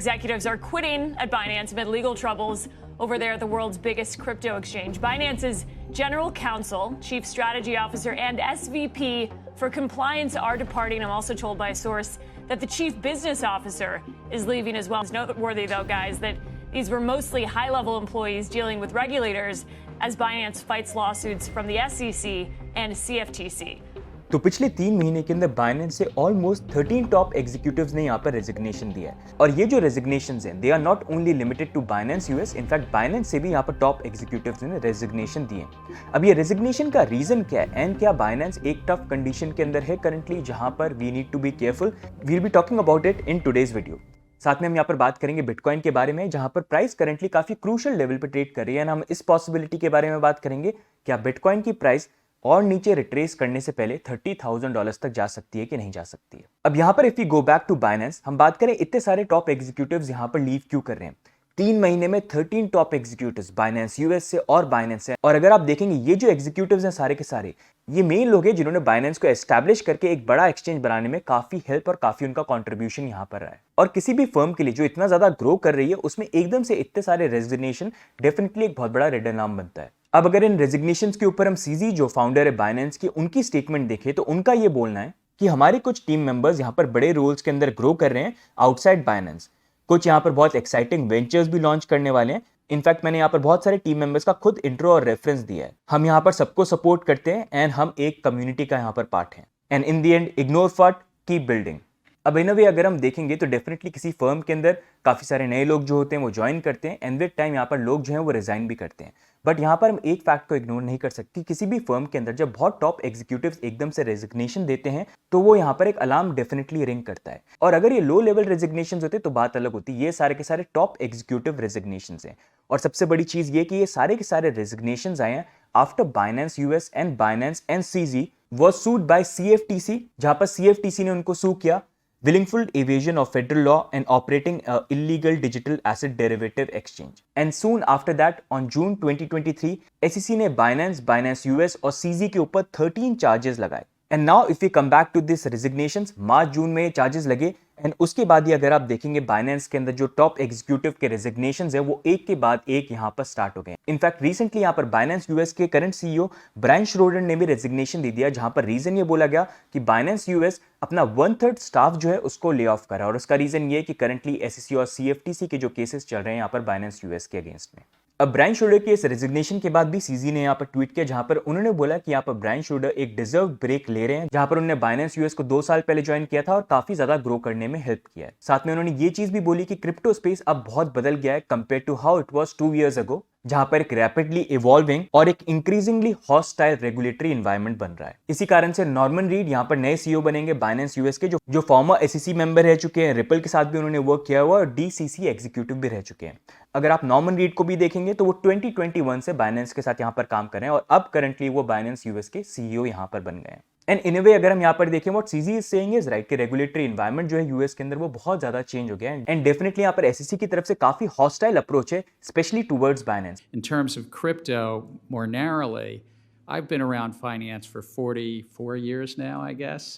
executives are quitting at Binance amid legal troubles over there at the world's biggest crypto exchange. Binance's general counsel, chief strategy officer, and SVP for compliance are departing. I'm also told by a source that the chief business officer is leaving as well. It's noteworthy, though, guys, that these were mostly high-level employees dealing with regulators as Binance fights lawsuits from the SEC and CFTC. तो पिछले 3 महीने के अंदर Binance से almost 13 top executives ने यहाँ पर resignation दिया है और ये जो रेजिग्नेशंस हैं they are not only limited to Binance US, in fact Binance से भी यहाँ पर टॉप एग्जीक्यूटिव्स ने रेजिग्नेशन दिए। अब ये रेजिग्नेशन का रीजन क्या है एंड क्या बाइनेंस एक टफ कंडीशन के अंदर है करंटली जहाँ पर we need to be careful, we will be talking about it in today's video. साथ में हम यहाँ पर बात करेंगे बिटकॉइन के बारे में जहां पर प्राइस करंटली काफी क्रूशियल लेवल पर ट्रेड कर रही है। हम इस पॉसिबिलिटी के बारे में बात करेंगे क्या बिटकॉइन की प्राइस और नीचे रिट्रेस करने से पहले $30,000 तक जा सकती है कि नहीं जा सकती है। अब यहाँ पर if we go back to Binance, हम बात करें इतने सारे टॉप एग्जीक्यूटिव्स यहाँ पर लीव क्यों कर रहे हैं। 3 महीने में 13 टॉप एग्जीक्यूटिव्स बाइनेंस यूएस से और बाइनेंस से, और अगर आप देखेंगे ये जो एग्जीक्यूटिव्स हैं सारे के सारे ये मेन लोग हैं जिन्होंने बाइनेंस को एस्टैब्लिश करके एक बड़ा एक्सचेंज बनाने में काफी हेल्प और काफी उनका कंट्रीब्यूशन यहाँ पर रहा है। और किसी भी फर्म के लिए जो इतना ज्यादा ग्रो कर रही है उसमें एकदम से इतने सारे रेजिग्नेशन डेफिनेटली एक बहुत बड़ा रेड अलार्म बनता है। अब अगर इन रेजिग्नेशंस के ऊपर हम सीजी जो फाउंडर है बाइनेंस की उनकी स्टेटमेंट देखें तो उनका ये बोलना है कि हमारे कुछ टीम मेंबर्स यहाँ पर बड़े रोल्स के अंदर ग्रो कर रहे हैं आउटसाइड बाइनेंस, कुछ यहाँ पर बहुत एक्साइटिंग वेंचर्स भी लॉन्च करने वाले हैं। इनफैक्ट मैंने यहाँ पर बहुत सारे टीम मेंबर्स का खुद इंट्रो और रेफरेंस दिया है। हम यहाँ पर सबको सपोर्ट करते हैं एंड हम एक कम्युनिटी का यहाँ पर पार्ट हैं and in the and ignore फट कीप बिल्डिंग। अब इन अ वे अगर हम देखेंगे तो डेफिनेटली किसी फर्म के अंदर काफी सारे नए लोग जो होते हैं वो ज्वाइन करते हैं एंड विद टाइम यहाँ पर लोग जो हैं वो रिजाइन भी करते हैं। बट यहाँ पर हम एक फैक्ट को इग्नोर नहीं कर सकते, किसी भी फर्म के अंदर जब बहुत टॉप एग्जीक्यूटिव्स एकदम से रेजिग्नेशन देते हैं तो वो यहाँ पर एक अलार्म डेफिनेटली रिंग करता है। और अगर ये लो लेवल रेजिग्नेशन होते तो बात अलग होती। ये सारे के सारे टॉप एग्जीक्यूटिव रेजिग्नेशन हैं और सबसे बड़ी चीज ये कि ये सारे के सारे रेजिग्नेशन आए हैं after Binance US and Binance and CZ was sued by CFTC, जहां पर CFTC ने उनको सू किया willful evasion of federal law and operating a illegal digital asset derivative exchange. And soon after that, on June 2023, SEC ने Binance US और CZ के ऊपर 13 charges लगाए। And now if we come back to this resignations, मार्च जून में charges लगे and उसके बाद ही अगर आप देखेंगे बाइनेंस के अंदर जो टॉप एग्जीक्यूटिव के रेजिग्नेशंस है वो एक के बाद एक यहाँ पर स्टार्ट हो गए। इनफैक्ट रिसेंटली यहाँ पर बाइनेंस यूएस के करंट CEO ब्रायन श्रोडर ने भी रेजिग्नेशन दे दिया, जहां पर रीजन ये बोला गया कि बाइनेंस यूएस अपना 1/3 स्टाफ जो है उसको ले ऑफ करा और उसका रीजन ये कि करंटली SEC और CFTC के जो केसेस चल रहे हैं यहाँ पर बाइनेंस यूएस के अगेंस्ट में। अब ब्रायन श्रोडर के इस रेजिग्नेशन के बाद भी सीजी ने यहाँ पर ट्वीट किया जहां पर उन्होंने बोला कि यहाँ पर ब्रायन श्रोडर एक डिजर्व ब्रेक ले रहे हैं, जहां पर उन्होंने बाइनेंस यूएस को 2 साल पहले ज्वाइन किया था और काफी ज्यादा ग्रो करने में हेल्प किया है। साथ में उन्होंने ये चीज भी बोली कि क्रिप्टो स्पेस अब बहुत बदल गया है compare to how it was 2 years ago, जहां पर एक रैपिडली इवॉल्विंग और एक इंक्रीजिंगली हॉस्टाइल रेगुलेटरी एनवायरनमेंट बन रहा है। इसी कारण से नॉर्मन रीड यहाँ पर नए CEO बनेंगे बाइनेंस यूएस के, जो फॉर्मर SEC मेंबर रह चुके हैं, रिपल के साथ भी उन्होंने वर्क किया हुआ और DCC एग्जीक्यूटिव भी रह चुके हैं। अगर आप नॉर्मन रीड को भी देखेंगे तो वो 2021 से बाइनेंस के साथ यहाँ पर काम कर रहे हैं और अब करंटली वो बाइनेंस यूएस के CEO यहाँ पर बन गए हैं। एंड इन अ वे अगर हम यहाँ पर देखें what CG is saying is right कि रेगुलेटरी एनवायरनमेंट जो है यूएस के अंदर वो बहुत ज्यादा चेंज हो गया है एंड डेफिनेटली यहाँ पर SEC की तरफ से काफी हॉस्टाइल अप्रोच है specially towards Binance. In terms of crypto more narrowly, I've been around finance for 44 years now, I guess,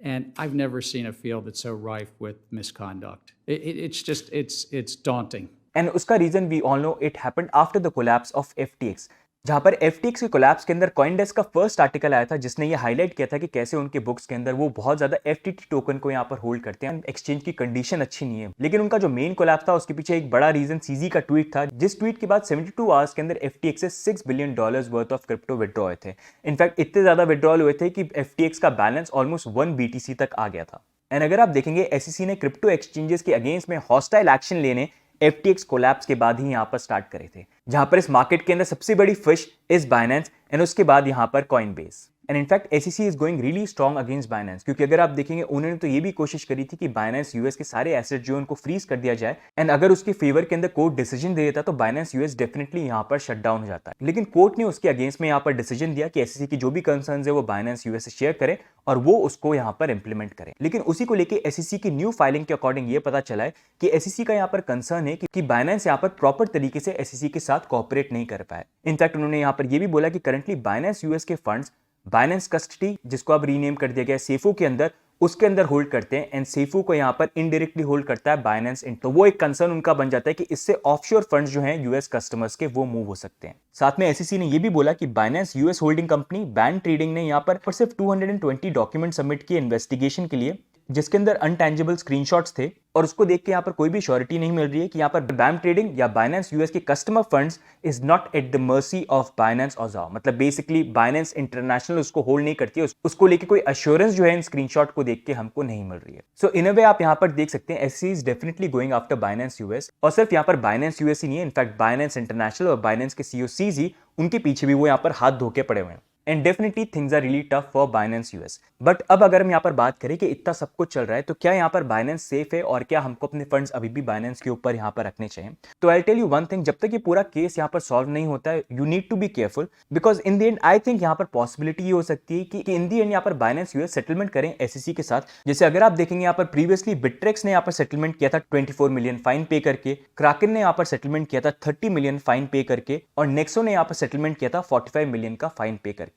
and I've never seen a field that's so rife with misconduct. It's daunting. And उसका reason we all know it happened after the collapse of FTX, जहां पर FTX के collapse के अंदर कॉइनडेस्क का first article आया था जिसने ये हाईलाइट किया था कि कैसे उनके बुक्स के अंदर वो बहुत ज्यादा FTT टोकन को यहाँ पर होल्ड करते हैं, एक्सचेंज की कंडीशन अच्छी नहीं है। लेकिन उनका जो मेन कोलैप्स था उसके पीछे एक बड़ा रीजन सीजी का ट्वीट था, जिस ट्वीट के बाद 72 आवर्स के अंदर FTX से $6 billion worth of crypto withdraw हुए थे। इनफैक्ट इतने ज्यादा विड्रॉल हुए थे कि FTX का बैलेंस ऑलमोस्ट 1 BTC तक आ गया था। एंड अगर आप देखेंगे SEC ने क्रिप्टो एक्सचेंजेस के अगेंस्ट में हॉस्टाइल एक्शन लेने FTX कोलैप्स के बाद ही यहाँ पर स्टार्ट करे थे, जहां पर इस मार्केट के अंदर सबसे बड़ी फिश इज बाइनेंस एंड उसके बाद यहाँ पर Coinbase. And in fact SEC is going really strong against Binance, क्योंकि अगर आप देखेंगे उन्होंने तो ये भी कोशिश करी थी कि बाइनेंस यूएस के सारे एसेट जो उनको फ्रीज कर दिया जाए एंड अगर उसके फेवर के अंदर कोर्ट डिसीजन दे देता तो बाइनेंस यूएस डेफिनेटली यहाँ पर शट डाउन हो जाता है। लेकिन कोर्ट ने उसके अगेंस्ट में यहाँ पर डिसीजन दिया कि SEC की जो भी कंसर्न्स है वो बाइनेंस यूएस से शेयर करे और वो उसको यहाँ पर इंप्लीमेंट करें। लेकिन उसी को लेके SEC की न्यू फाइलिंग के अकॉर्डिंग ये पता चला है कि SEC का यहाँ पर कंसर्न है कि बाइनेंस यहाँ पर प्रॉपर तरीके से SEC के साथ कोऑपरेट नहीं कर पाए। इनफैक्ट उन्होंने यहाँ पर ये भी बोला कि करंटली बाइनेंस यूएस के फंड्स बाइनेंस कस्टडी, जिसको अब रीनेम कर दिया गया सेफो के अंदर, उसके अंदर होल्ड करते हैं एंड सेफू को यहाँ पर इनडायरेक्टली होल्ड करता है बाइनेंस। तो वो एक कंसर्न उनका बन जाता है कि इससे ऑफशोर फंड्स जो हैं यूएस कस्टमर्स के वो मूव हो सकते हैं। साथ में एसईसी ने ये भी बोला कि Binance US holding company ban trading ने यहाँ पर सिर्फ 220 डॉक्यूमेंट सबमिट किए इन्वेस्टिगेशन के लिए, जिसके अंदर अनटेंजिबल स्क्रीनशॉट्स थे, और उसको देख के यहाँ पर कोई भी श्योरिटी नहीं मिल रही है कि यहाँ पर बैम ट्रेडिंग या बाइनेंस यूएस के customer funds is not at the mercy of Binance और जाओ। मतलब बेसिकली बाइनेंस इंटरनेशनल उसको होल्ड नहीं करती है, उसको लेके कोई अश्योरेंस जो है इन स्क्रीनशॉट को देख के हमको नहीं मिल रही है। सो इन अ वे आप यहाँ पर देख सकते हैं SEC is definitely going after Binance US, और सिर्फ यहाँ पर बाइनेंस यूएस ही नहीं है, इनफैक्ट बाइनेंस इंटरनेशनल और बाइनेंस के सीओसीज ही उनके पीछे भी वो यहाँ पर हाथ धो के पड़े हुए हैं। And definitely things are really tough for Binance US. But अब अगर हम यहाँ पर बात करें कि इतना सब कुछ चल रहा है तो क्या यहाँ पर बाइनेंस सेफ है और क्या हमको अपने फंड्स अभी भी बाइनेंस के ऊपर यहाँ पर रखने चाहिए? तो I tell you one thing, जब तक ये पूरा केस यहाँ पर सॉल्व नहीं होता है you need to be careful, because in the end I think यहाँ पर पॉसिबिलिटी ये हो सकती है कि इन द एंड यहाँ पर बाइनेंस यूएस सेटलमेंट करें एसईसी के साथ। जैसे अगर आप देखेंगे यहाँ पर प्रीवियसली बिट्रेक्स ने यहाँ पर सेटलमेंट किया था 24 मिलियन फाइन पे करके, क्राकन ने यहाँ पर सेटलमेंट किया था 30 मिलियन फाइन पे करके, और नेक्सो ने यहाँ पर सेटलमेंट किया था 45 मिलियन का फाइन पे करके।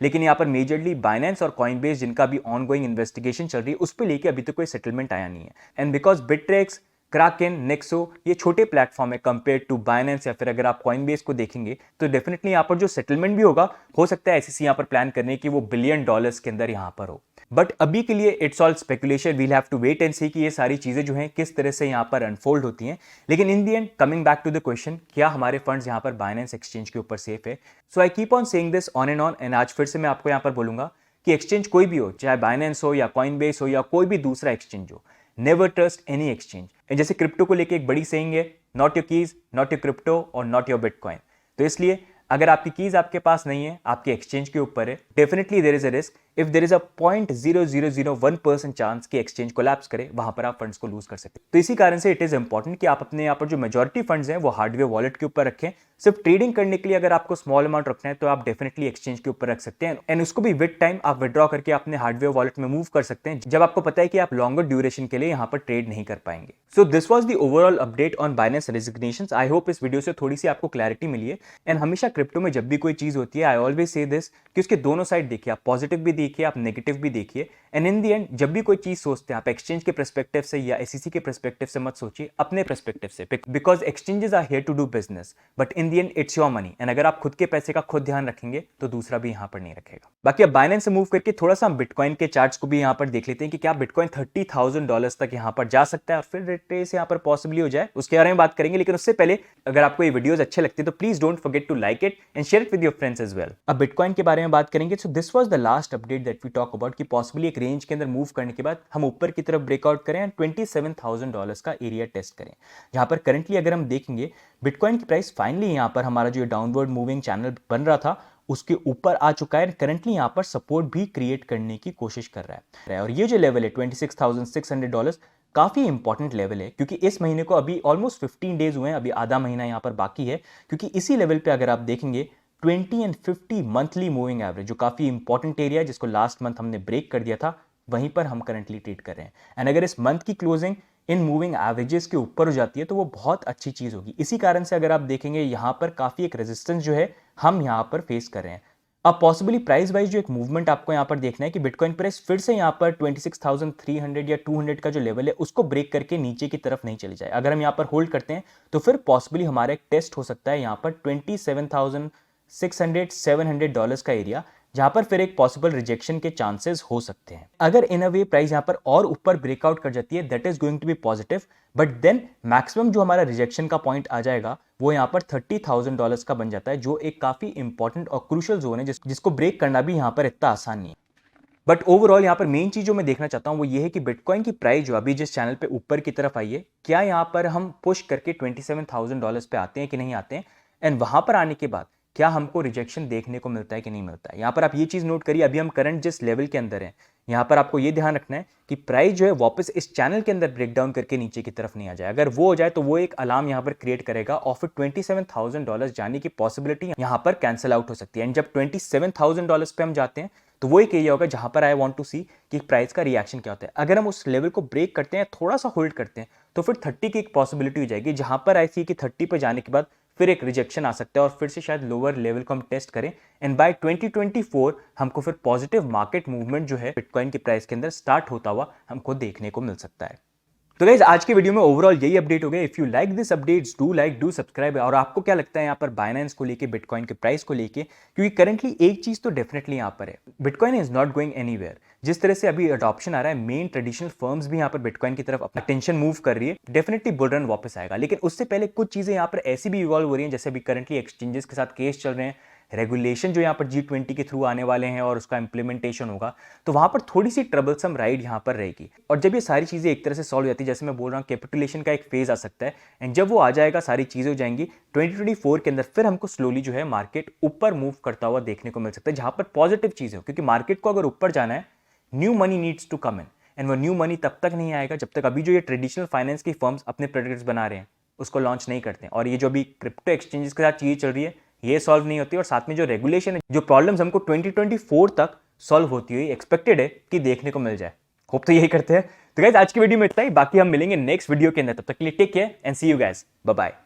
लेकिन यहाँ पर मेजरली बाइनेंस और कॉइनबेस जिनका भी ऑनगोइंग इन्वेस्टिगेशन चल रही है उस पे लेके अभी तक कोई सेटलमेंट आया नहीं है। एंड बिकॉज बिट्रेक्स, क्राकन, नेक्सो ये छोटे प्लेटफॉर्म है कंपेयर टू बाइनेंस, या फिर अगर आप कॉइनबेस को देखेंगे तो डेफिनेटली यहाँ पर जो सेटलमेंट भी होगा हो सकता है एसईसी यहाँ पर प्लान करने की वो $1 बिलियन के अंदर यहाँ पर हो। बट अभी के लिए it's all speculation, we'll have to wait and see कि ये सारी चीजें जो हैं किस तरह से यहाँ पर अनफोल्ड होती हैं। लेकिन in the end coming back to the question, क्या हमारे फंड्स यहाँ पर बाइनेंस एक्सचेंज के ऊपर सेफ है? So I keep on saying this on and आज फिर से मैं आपको यहाँ पर बोलूंगा कि एक्सचेंज कोई भी हो, चाहे बाइनेंस हो या कॉइनबेस हो या कोई भी दूसरा एक्सचेंज हो, नेवर ट्रस्ट एनी एक्सचेंज। जैसे क्रिप्टो को लेके एक बड़ी सेइंग है, not your keys, not your crypto और नॉट योर बिटकॉइन। तो इसलिए अगर आपकी कीज आपके पास नहीं है, आपके एक्सचेंज के ऊपर है, definitely there is a risk. If there is a 0.0001% chance कि एक्सचेंज कोलैप्स करे, वहां पर आप फंड्स को लूज कर सकते हैं। तो इसी कारण से इट इज इंपॉर्टेंट कि आप अपने यहाँ पर जो मेजॉरिटी फंड्स हैं वो हार्डवेयर वॉलेट के ऊपर रखें। सिर्फ ट्रेडिंग करने के लिए अगर आपको स्मॉल अमाउंट रखना है तो आप डेफिनेटली एक्सचेंज के ऊपर रख सकते हैं, एंड उसको भी विद टाइम आप विड्रॉ करके अपने हार्डवेयर वॉलेट में मूव कर सकते हैं जब आपको पता है कि आप लॉन्गर ड्यूरेशन के लिए यहाँ पर ट्रेड नहीं कर पाएंगे। सो this was the overall update on Binance resignations. I hope इस वीडियो से थोड़ी सी आपको क्लैरिटी मिली है। एंड हमेशा क्रिप्टो में जब भी कोई चीज होती है आई ऑलवेज से दिस कि उसके दोनों साइड देखिए, आप पॉजिटिव भी देखिए, आप नेगेटिव भी देखिए, एंड इन दी एंड जब भी कोई चीज सोचते हैं आप एक्सचेंज के पर्सपेक्टिव से या एसईसी के पर्सपेक्टिव से मत सोचिए, अपने पर्सपेक्टिव से, because exchanges are here to do business but in the end it's your money, and अगर आप खुद के पैसे का खुद ध्यान रखेंगे तो दूसरा भी यहाँ पर नहीं रखेगा। बाकी अब बाइनेंस से मूव करके थोड़ा सा हम बिटकॉइन के चार्ट्स को भी यहाँ पर देख लेते हैं कि क्या बिटकॉइन $30,000 तक यहाँ पर जा सकता है और फिर रिट्रेस यहाँ पर पॉसिबली हो जाए, उसके बारे में बात करेंगे। लेकिन उससे पहले अगर आपको ये वीडियोस अच्छे लगते हैं तो please don't forget to like it and share it with your friends as well. अब बिटकॉइन के बारे में बात करेंगे। So this was the last update that we talk about कि पॉसिबली एक रेंज के अंदर मूव करने के बाद हम ऊपर की तरफ ब्रेकआउट करें एंड $27,000 का एरिया टेस्ट करें, जहां पर करंटली अगर हम देखेंगे बिटकॉइन की प्राइस फाइनली यहाँ पर हमारा जो डाउनवर्ड मूविंग चैनल बन रहा था उसके ऊपर आ चुका है, करंटली यहाँ पर सपोर्ट भी क्रिएट करने की कोशिश कर रहा है। और ये जो लेवल है $26,600 काफी इंपॉर्टेंट लेवल है, क्योंकि इस महीने को अभी ऑलमोस्ट 15 डेज हुए हैं, अभी आधा महीना यहाँ पर बाकी है, क्योंकि इसी लेवल पे अगर आप देखेंगे 20 एंड 50 मंथली मूविंग एवरेज जो काफी इंपॉर्टेंट एरिया है जिसको लास्ट मंथ हमने ब्रेक कर दिया था, वहीं पर हम करंटली ट्रेड कर रहे हैं। एंड अगर इस मंथ की क्लोजिंग इन मूविंग एवरेजेस के ऊपर हो जाती है तो वो बहुत अच्छी चीज होगी। इसी कारण से अगर आप देखेंगे यहाँ पर काफी एक रेजिस्टेंस जो है हम यहाँ पर फेस कर रहे हैं। अब पॉसिबली प्राइस वाइज जो एक मूवमेंट आपको यहाँ पर देखना है कि बिटकॉइन प्राइस फिर से यहाँ पर 26,300 या 200 का जो लेवल है उसको ब्रेक करके नीचे की तरफ नहीं चली जाए। अगर हम यहाँ पर होल्ड करते हैं तो फिर पॉसिबली हमारा एक टेस्ट हो सकता है यहाँ पर $27,600-700 का एरिया, जहां पर फिर एक पॉसिबल रिजेक्शन के चांसेस हो सकते हैं। अगर इन अ वे प्राइस यहां पर और ऊपर ब्रेकआउट कर जाती है that is going to be positive, but then maximum जो हमारा रिजेक्शन का पॉइंट आ जाएगा वो यहां पर $30,000 का बन जाता है, जो एक काफी इंपॉर्टेंट और क्रूशियल जोन है जिसको ब्रेक करना भी यहां पर इतना आसान नहीं है। बट ओवरऑल यहाँ पर मेन चीज जो मैं देखना चाहता हूं वो ये है कि बिटकॉइन की प्राइस जो अभी जिस चैनल पे ऊपर की तरफ आई है, क्या यहाँ पर हम पुश करके $27,000 पे आते हैं कि नहीं आते हैं, एंड वहां पर आने के बाद क्या हमको रिजेक्शन देखने को मिलता है कि नहीं मिलता है। यहाँ पर आप ये चीज नोट करिए, अभी हम करंट जिस लेवल के अंदर हैं यहाँ पर आपको ये ध्यान रखना है कि प्राइस जो है वापस इस चैनल के अंदर ब्रेकडाउन करके नीचे की तरफ नहीं आ जाए। अगर वो हो जाए तो वो एक अलार्म यहाँ पर क्रिएट करेगा और फिर $27,000 जाने की पॉसिबिलिटी यहाँ पर कैंसिल आउट हो सकती है। एंड जब $27,000 पे हम जाते हैं तो वो एक एरिया होगा जहां पर आई वांट टू सी कि प्राइस का रिएक्शन क्या होता है। अगर हम उस लेवल को ब्रेक करते हैं, थोड़ा सा होल्ड करते हैं, तो फिर 30 की एक पॉसिबिलिटी हो जाएगी, जहां पर आई सी कि 30 पे जाने के बाद फिर एक रिजेक्शन आ सकता है और फिर से शायद लोअर लेवल को हम टेस्ट करें एंड बाय 2024 हमको फिर पॉजिटिव मार्केट मूवमेंट जो है बिटकॉइन की प्राइस के अंदर स्टार्ट होता हुआ हमको देखने को मिल सकता है। तो गाइज आज के वीडियो में ओवरऑल यही अपडेट हो गया। If you like this updates do subscribe. और आपको क्या लगता है यहाँ पर बाइनेंस को लेके, बिटकॉइन के प्राइस को लेके, क्योंकि करंटली एक चीज तो डेफिनेटली यहाँ पर है, bitcoin is not going anywhere. जिस तरह से अभी अडॉप्शन आ रहा है, मेन ट्रेडिशनल फर्म्स भी यहाँ पर बिटकॉइन की तरफ अपना अटेंशन मूव कर रही है, डेफिनेटली बुल रन वापस आएगा। लेकिन उससे पहले कुछ चीजें यहाँ पर ऐसी भी इवॉल्व हो रही हैं, जैसे अभी करंटली एक्सचेंजेस के साथ केस चल रहे हैं, रेगुलेशन जो यहाँ पर G20 के थ्रू आने वाले हैं और उसका इंप्लीमेंटेशन होगा, तो वहां पर थोड़ी सी ट्रबलसम राइड यहाँ पर रहेगी। और जब ये सारी चीजें एक तरह से सॉल्व हो जाती है, जैसे मैं बोल रहा हूँ कैपिटुलेशन का एक फेज आ सकता है, एंड जब वो आ जाएगा सारी चीजें हो जाएंगी 2024 के अंदर, फिर हमको स्लोली जो है मार्केट ऊपर मूव करता हुआ देखने को मिल सकता है, जहां पर पॉजिटिव चीज हो। क्योंकि मार्केट को अगर ऊपर जाना है, new money needs to come in, and वो न्यू मनी तब तक नहीं आएगा जब तक अभी जो ये ट्रेडिशनल फाइनेंस की फर्म्स अपने प्रोडक्ट्स बना रहे हैं उसको लॉन्च नहीं करते हैं। और ये जो अभी क्रिप्टो एक्सचेंजेस के साथ चीजें चल रही है, ये सॉल्व नहीं होती, और साथ में जो रेगुलेशन है, जो प्रॉब्लम्स हमको 2024 तक सॉल्व होती हुई एक्सपेक्टेड है कि देखने को मिल जाए। होप तो यही करते हैं। तो गाइस आज की वीडियो में इतना ही, बाकी हम मिलेंगे नेक्स्ट वीडियो के अंदर। तब तक के लिए take care and see you guys, bye bye.